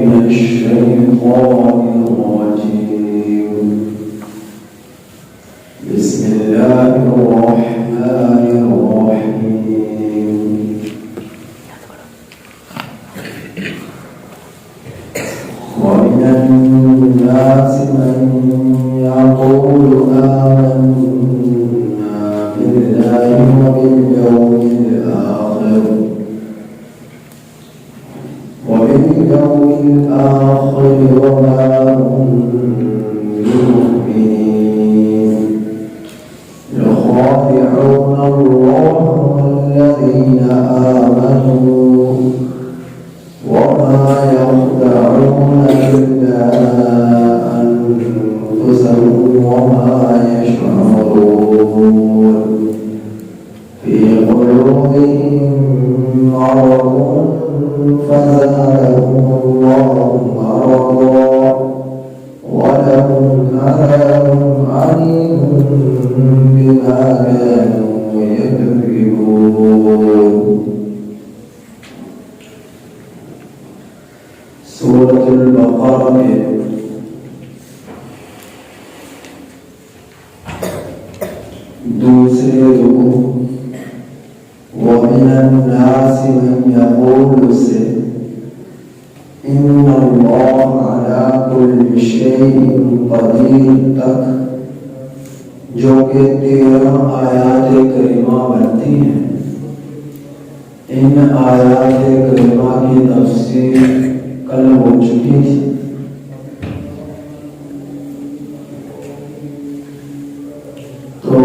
من الشيطان الرجيم. بسم الله الرحمن الرحيم. ومن الناس من يقول آمنا بالله وباليوم الآخر وما هم بمؤمنين يخادعون الله والذين آمنوا وما يخدعون إلا أنفسهم وما يشعرون في قلوبهم مرض فزادهم الله مرضا ولهم عذاب عليم بما كانوا يكذبون. سورة البقرة دوسرے رکوع وَمِنَ النَّاسِ مَن يَقُولُ سے إِنَّ اللَّهَ عَلَى كُلِّ شَيْءٍ قَدِيرٌ تک جو کہ 13 آیات کریمہ بنتی ہیں. ان آیات کریمہ کی تفسیر کل ہو چکی تھی. تو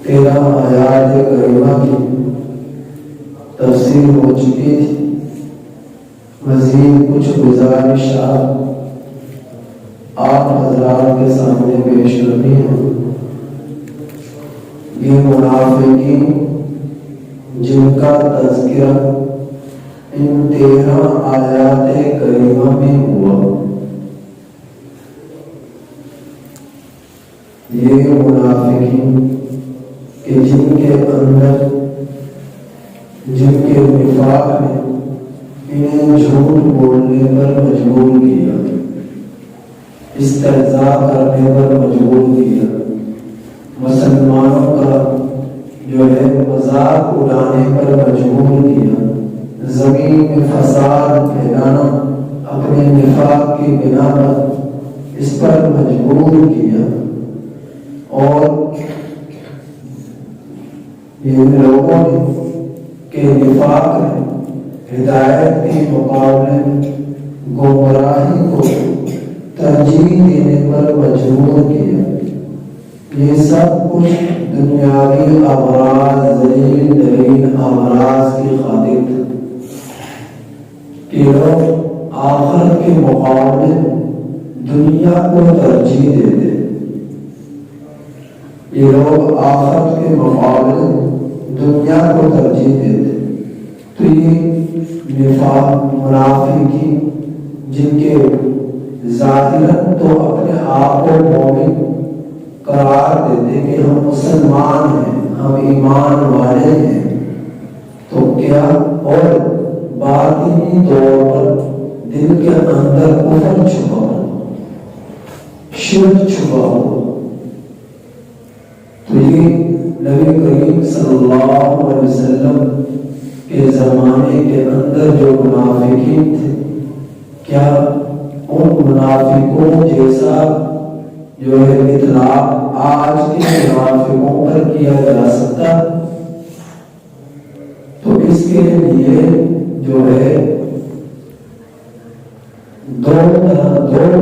13 آیات کریمہ کی تفسیر ہو چکی تھی. مزید کچھ گزارشات آپ حضرات کے سامنے پیش کرنی ہیں. یہ منافقین جن کا تذکرہ ان 13 آیات کریمہ میں ہوا، یہ منافقین کہ جن کے اندر جن کے نفاق نے انہیں جھوٹ بولنے پر مجبور کیا، استہزاء کرنے پر مجبور کیا، مسلمانوں کا جو ہے مذاق اڑانے پر مجبور کیا، زمین میں فساد پھیلانا اپنے نفاق کی بنا پر اس پر مجبور کیا. اور یہ لوگوں نے کہ نفاق ہے ہدایت کے مقابلے میں گمراہی کو ترجیح دینے پر مجبور کیا. یہ سب کچھ دنیاوی امراض، ذلیل ترین امراض کی خاطر تھا کہ لوگ آخرت کے مقابلے دنیا کو ترجیح دیتے. یہ لوگ آخرت کے مقابلے دنیا کو ترجیح دیتے. تو یہ نفاق منافقین جن کے ظاہراً تو اپنے آپ کو مومن قرار دیتے کہ ہم مسلمان ہیں، ہم ایمان والے ہیں، تو کیا اور باطنی طور پر دل کے اندر کفر چھپا ہو، شرک چھپا ہو. تو یہ نبی کریم صلی اللہ علیہ وسلم کے زمانے کے اندر جو منافقین تھے، کیا ان منافقوں جیسا جو ہے اطلاق آج کے منافقوں پر کیا جا سکتا؟ تو اس کے لیے جو ہے دو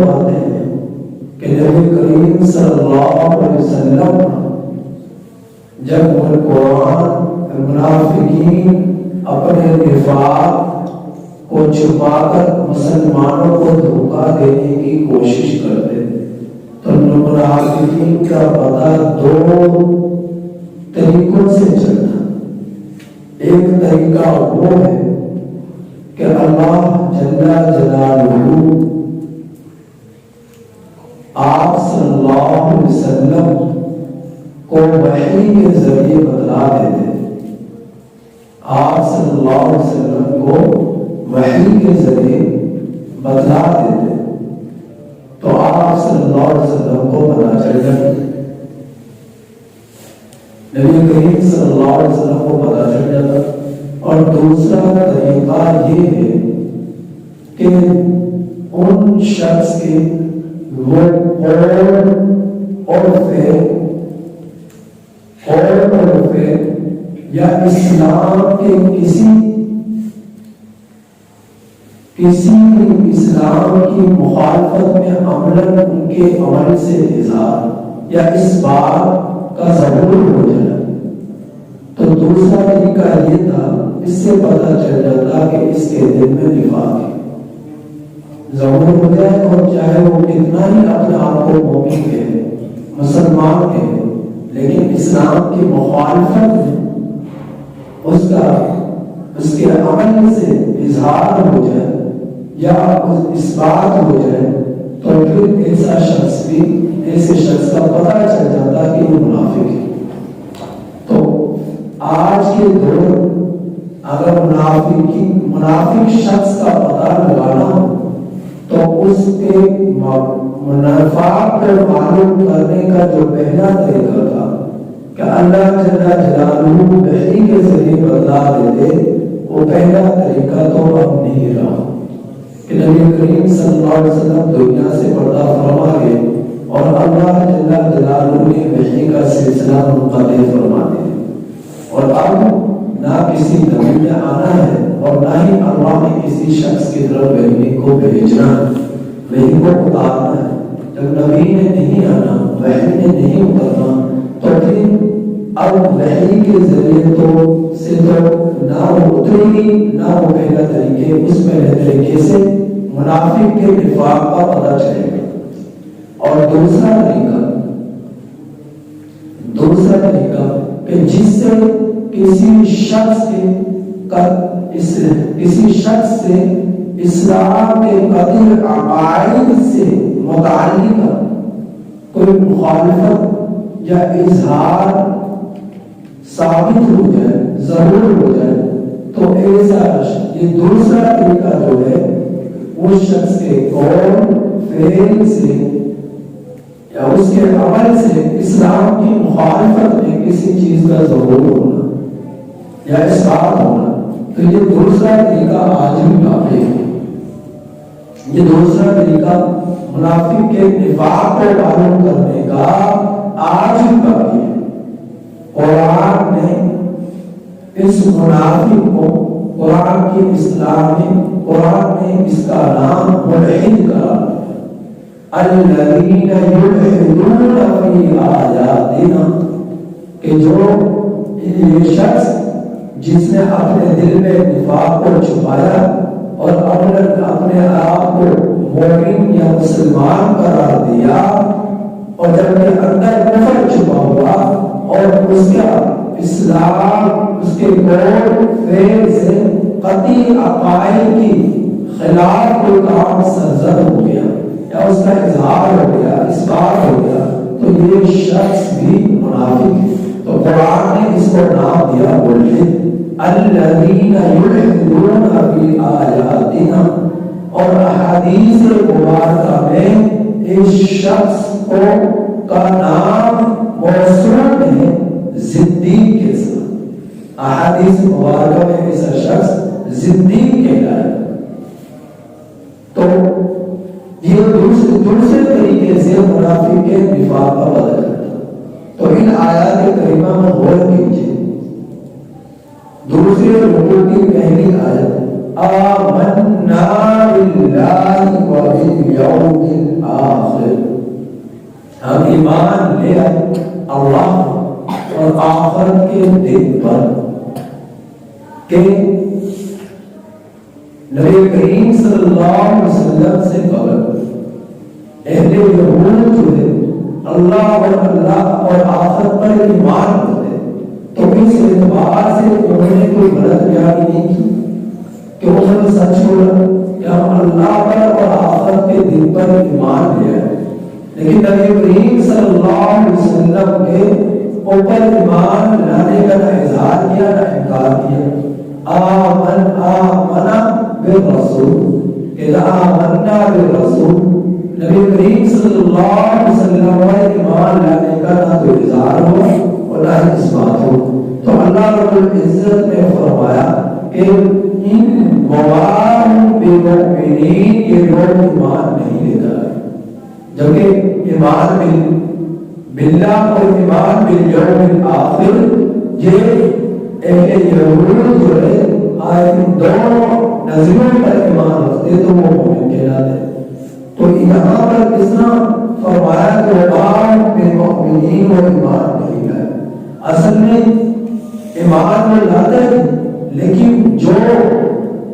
باتیں ہیں کہ نبی کریم صلی اللہ علیہ وسلم جب قرآن منافقین اپنے نفاق کو چھپا کر مسلمانوں کو دھوکہ دینے کی کوشش کرتے تو منافقین کا پتہ 2 طریقوں سے چلتا. ایک طریقہ وہ ہے کہ اللہ جل جلالہ آپ صلی اللہ علیہ وسلم کو وحی کے ذریعے بتلا دیتے آپ صلی اللہ علیہ وسلم کو وحی کے ذریعے بتلا دیتے تو آپ صلی اللہ علیہ وسلم کو پتہ چل جاتا، نبی کریم صلی اللہ علیہ وسلم کو پتہ چل جاتا۔ اور دوسرا طریقہ یہ ہے کہ ان شخص کے وہ عرف یا اسلام کے کسی اسلام کی مخالفت میں عملاً ان کے عمل سے اظہار یا اس بات کا ظہور ہو جائے۔ تو دوسرا طریقہ یہ تھا، اس سے پتہ چل جاتا کہ اس کے دل میں نفاق ہے، ظہور ہو جائے، اور چاہے وہ کتنا ہی اپنے آپ کو مومن کہے، مسلمان کہے، لیکن اسلام کی مخالفت میں اس کے عمل سے اظہار ہو جائے یا اس بات ہو جائے، تو پھر ایسے شخص کا پتہ چل جاتا کہ وہ منافق ہے۔ تو آج کے دور اگر منافق شخص کا پتہ لگانا ہو تو اس کے منافق کو معلوم کرنے کا جو پہلا طریقہ تھا کہ اللہ جل جلالہ وحی کے ذریعے بتلا دیتے، وہ پہلا طریقہ تو اب نہیں رہا کہ نبی کریم صلی اللہ علیہ وسلم دنیا سے پردہ فرما گئے اور اللہ جل جلالہ نے وحی کا سلسلہ منقطع فرما دیا، اور اب نہ کسی نبی نے آنا ہے اور نہ ہی اللہ نے کسی شخص کی طرف وحی کو بھیجنا ہے، وحی کو اتارنا ہے۔ جب نبی نے نہیں آنا، وحی نے نہیں اترنا، تو پھر اب وحی کے ذریعے تو نہ وہ اترے گی، نہ وہ پہلا طریقے اس پہلے طریقے سے منافق کے نفاق کا پتہ چلے گا۔ اور دوسرا طریقہ کہ جس سے کسی شخص سے اسلام کے قدر عقائد سے متعلق کوئی مخالفت یا اظہار ثابت ہو جائے، ضرور ہو جائے، تو ایسا یہ دوسرا طریقہ جو ہے اس شخص کے قول فعل سے یا اس کے عمل سے اسلام کی مخالفت میں کسی چیز کا ظہور ہونا یا اثبات ہونا، تو یہ دوسرا طریقہ آج بھی باقی ہے۔ یہ دوسرا طریقہ منافق کے نفاق کو معلوم کرنے کا آج بھی باقی ہے۔ قرآن نے اس منافق کو، قرآن کی اصطلاح میں قرآن نے اس کا نام ملحد قرار دیا، الذین یلحدون فی آیاتنا، کہ جو یہ شخص جس نے اپنے دل میں نفاق کو چھپایا اور اپنے آپ کو مومن یا مسلمان قرار دیا، اور جب کہ اندر کفر چھپا ہوا اور اس کا اسلام اس کے قول فعل سے قطعی عقائد کی خلاف کوئی کام سرزد ہو گیا یا اس کا اظہار ہو گیا، اثبات ہو گیا، تو یہ شخص بھی منافق ہے۔ تو قرآن نے اس کو نام دیا ملحد، الذین یلحدون فی آیاتنا، اور احادیث مبارکہ میں اس شخص کو کا نام موصول ہے زندیق کے ساتھ، احادیث مبارکہ میں ایسا شخص زندیق کہلایا۔ تو یہ دوسرے طریقے سے منافق کے نفاق کا پتہ چلتا۔ تو ان آیات کریمہ میں غور کیجیے۔ دوسرے رکوع کی پہلی آیت، آمنا باللہ وبالیوم الآخر، ہم ایمان لے آئے اللہ اور آخرت کے دن پر، کہ نبی کریم صلی اللہ علیہ وسلم سے قبل اہل یہود جو ہے اللہ اور آخرت پر ایمان کرتے، تو اس اعتبار سے انہوں نے کوئی غلط بیانی نہیں کی کہ انہوں نے سچ بولا کہ ہم اللہ پر اور آخرت کے دن پر ایمان لے آئے، لیکن نبی کریم صلی اللہ علیہ وسلم کے اوپر ایمان لانے کا نہ اظہار کیا نہ انکار کیا، الرسول اذا آمنا بالرسول، نبی کریم صلی اللہ علیہ وسلم پر ایمان لانے کا نہ تو اظہار ہو اور نہ ہی اثبات ہو، تو اللہ رب العزت نے فرمایا کہ ان وما بالمؤمنین، یہ لوگ ایمان نہیں لے کر آئے، جبکہ ایمان باللہ اور ایمان بالیوم الآخر یہ اہل یہود جو ہے ان دونوں نظروں پر ایمان رکھتے تو وہ مومن کہلاتے۔ تو یہاں پر کس طرح فرمایا کہ ایمان بالمؤمنین و ایمان نہیں لائے، اصل میں ایمان میں لاتے ہیں، لیکن جو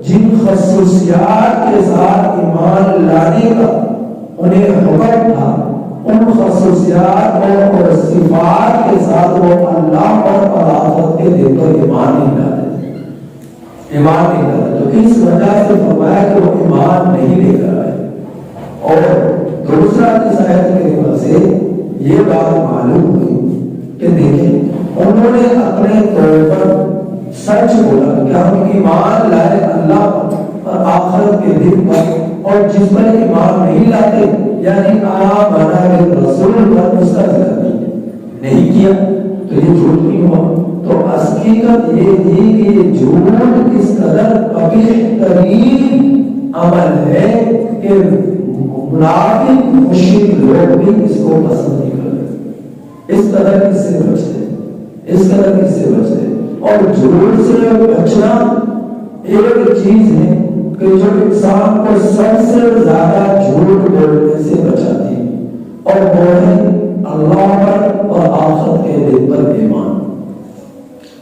جن خصوصیات کے ساتھ ایمان لانے کا انہیں حکم تھا، ان خصوصیات اور صفات کے ساتھ وہ اللہ پر اور آخرت کے دن پر ایمان نہیں لاتے، ایمان نہیں لاتے۔ تو اس وجہ سے فرمایا کہ وہ ایمان نہیں لے کر آئے۔ اور دوسرا اس آیت کریمہ سے یہ بات معلوم ہوئی کہ دیکھیں انہوں نے اپنے طور پر سچ بولا کہ ہم ایمان لائے اللہ پر اور آخرت کے دن پر، اور جس پر ایمان نہیں لاتے یعنی آمنا بالرسول پر اس کا ذکر نہیں کیا تو یہ جھوٹ نہیں ہوا۔ تو حقیقت یہ تھی کہ یہ جھوٹ اس قدر قبیح ترین عمل ہے کہ منافق مشرک لوگ بھی اس کو پسند نہیں کرتے، اس قدر اس سے بچتے، اس قدر اس سے بچتے۔ اور جھوٹ سے بچنا ایک چیز ہے کہ جو انسان کو سب سے زیادہ جھوٹ بولنے سے بچاتی ہے، اور وہ ہے اللہ پر اور آخرت کے دن پر ایمان،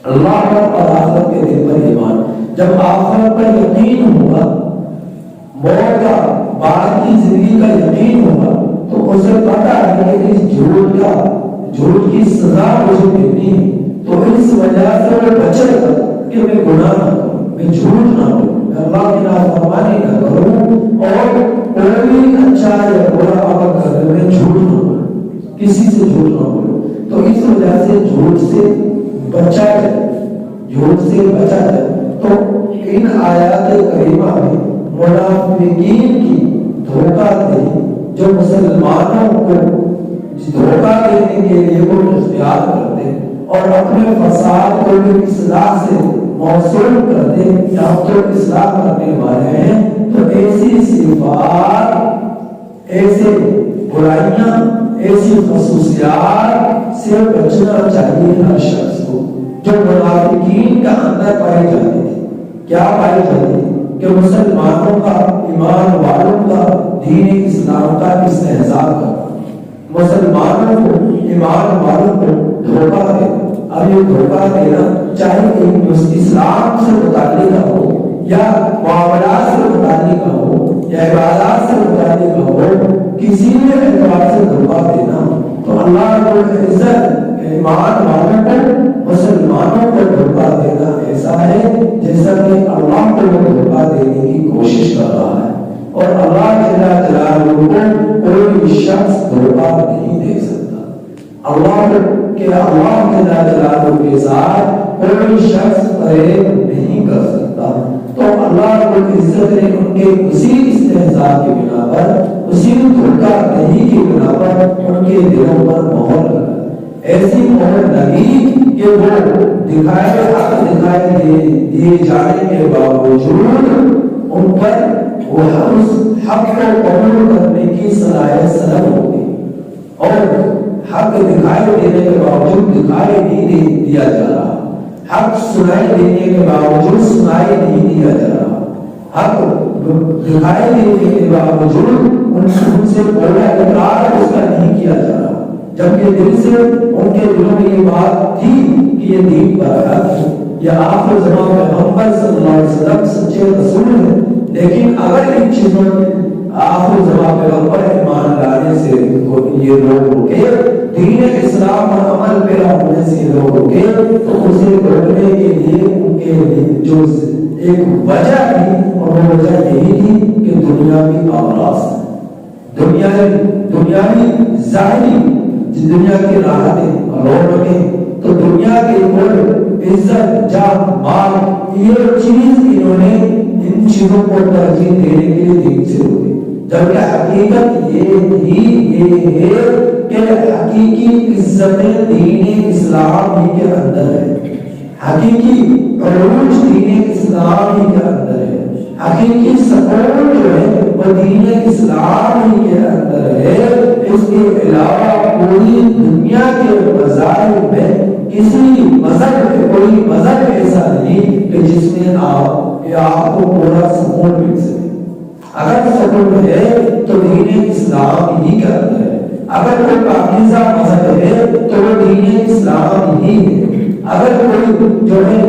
اللہ پر اور آخرت کے دن پر ایمان۔ جب آخرت پر یقین ہوگا، موت کا بعد کی زندگی کا یقین ہوگا، تو اسے پتہ ہے کہ اس جھوٹ کی سزا مجھے ملنی ہے، تو اس وجہ سے وہ بچے گا کہ میں گناہ نہ کروں، میں جھوٹ نہ کروں، میں اللہ کی نافرمانی نہ کروں، اور کوئی اچھا یا برا عمل کرنے میں جھوٹ نہ بولوں، کسی سے جھوٹ نہ بولوں۔ تو اس وجہ سے جھوٹ سے بچا جائے، جھوٹ سے بچا جائے۔ تو ان آیات کریمہ میں منافقین کی دھوکہ دہی، جو مسلمانوں کو دھوکہ دینے کے لیے وہ اختیار کرتے اور اپنے فساد کو بھی اصلاح سے موصول کرتے کہ ہم تو اصلاح کرنے والے ہیں، تو ایسی صفات، ایسے برائیاں، ایسی خصوصیات سے بچنا چاہیے ہر شخص کو، جو منافقین کا اندر پائی جاتی تھی۔ کیا پائی جاتی تھی؟ کہ مسلمانوں کا، ایمان والوں کا، دین اسلام کا استہزاء کرنا، مسلمانوں کو، ایمان والوں کو دھوکہ دینا۔ اب یہ دھوکہ دینا چاہے اسلام سے متعلق ہو یا معاملات سے متعلق ہو یا عبادات سے متعلق ہو، کسی بھی اعتبار سے دھوکہ دینا تو اللہ رب العزت ایمان والوں کو، مسلمانوں کو دھوکہ دینا ایسا ہے جیسا کہ اللہ کو دھوکہ دینے کی کوشش کر رہا ہے، اور اللہ جل جلالہ کو کوئی شخص دھوکہ نہیں دے سکتا۔ اللہ کے جل جلالہ کے ساتھ کوئی شخص فریب نہیں کر سکتا۔ تو اللہ رب العزت نے ان کے اسی استہزاء کی بنا پر، اسی دھوکہ دہی کی بنا پر ان کے دلوں پر مہر لگا، ایسی مہر لگی کہ وہ دکھائے حق دکھائے دیے جانے کے باوجود ان پر وہ اس حق کو قبول کرنے کی صلاحیت سلب ہو گئی، اور حق دکھائی دینے کے باوجود دکھائی نہیں دیا جا رہا، حق سنائی دینے کے باوجود سنائی نہیں دیا جا رہا، حق دکھائی دینے کے باوجود ان سے بولا اقرار اس کا نہیں کیا جا رہا، جبکہ دل سے ان کے دلوں میں یہ بات تھی کہ یہ دین پر حق ہے، یہ آخر زمان پیغمبر صلی اللہ علیہ وسلم سچے رسول ہیں، لیکن اگر ان چیزوں میں آخر زمان پیغمبر ایمان لانے سے یہ لوگ رکے، دین اسلام اور عمل پیرا ہونے سے لوگ رکے، تو اسے روکنے کے لیے ان کے جو ایک وجہ تھی، اور وہ وجہ یہی تھی کہ دنیاوی اغراض، دنیاوی ظاہری دنیا کی راحتیں اور رونقیں، تو دنیا کے اوپر عزت، جاہ، مال، یہ چیز انہوں نے ان ان چیزوں کو ترجیح دینے کے لیے دین سے روکے، جبکہ حقیقت یہ ہے کہ حقیقی عزت دین اسلام ہی کے اندر ہے، حقیقی عروج دین اسلام ہی کے اندر ہے، حقیقی سکون جو ہے وہ دین اسلام ہی کے اندر ہے۔ اس کے علاوہ پوری دنیا کے مذاہب میں کسی مذہب میں کوئی مذہب ایسا نہیں کہ جس میں آپ کو پورا سکون مل سکے۔ اگر سکون ہے تو دین اسلام ہی کے اندر ہے، اگر کوئی پاکیزہ مذہب ہے تو وہ دین اسلام ہی ہے، اگر کوئی جو ہے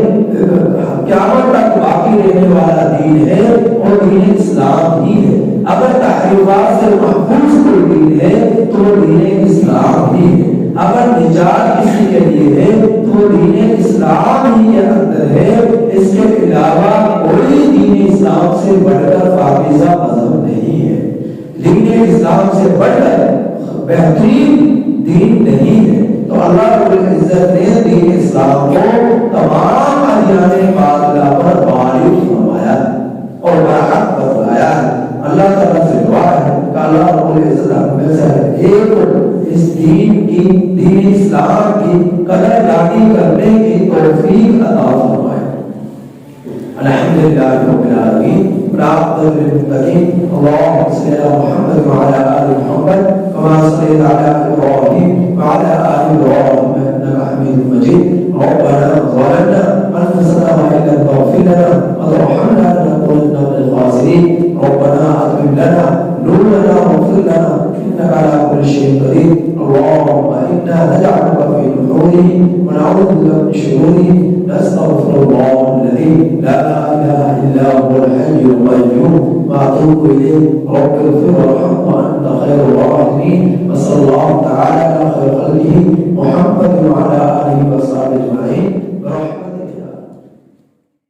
قیامت تک باقی رہنے والا دین ہے وہ دین اسلام ہی ہے، اگر تحریفات سے محفوظ کوئی دین ہے تو وہ دین اسلام ہی ہے، اگر نجات کسی کے لیے ہے تو وہ دین اسلام ہی کے اندر ہے۔ اس کے علاوہ کوئی دین اسلام سے بڑھ کر پاکیزہ مذہب نہیں ہے، دین اسلام سے بڑھ کر بہترین دین نہیں ہے۔ تو اللہ رب العزت نے دین اسلام کو تمام ادیان باطلہ پر غالب فرمایا اور برحق بتلایا ہے۔ اللہ تعالیٰ سے دعا ہے کہ اللہ رب العزت ہمیں سے ایک اس دین اسلام کی قدردانی کرنے کی توفیق عطا فرمائے۔ الحمدللہ رب العالمین والعاقبۃ للمتقین، اللهم صل علی محمد وعلی آل محمد كما صليت على إبراهيم وعلى آل إبراهيم إنك حميد مجيد۔ ربنا ظلمنا أنفسنا وإن لم تغفر لنا وترحمنا لنكونن من الخاسرين، ربنا أتمم لنا نورنا واغفر لنا إنك على كل شيء قدير، اللهم إنا نجعلك في نحورهم ونعوذ بك من شرورهم، نستغفر الله الذي لا إله إلا هو الحي القيوم وأتوب إليه، رب اغفر وارحم وأنت خير الراحمين، وصلى الله تعالى على خير خلقه محمد وعلى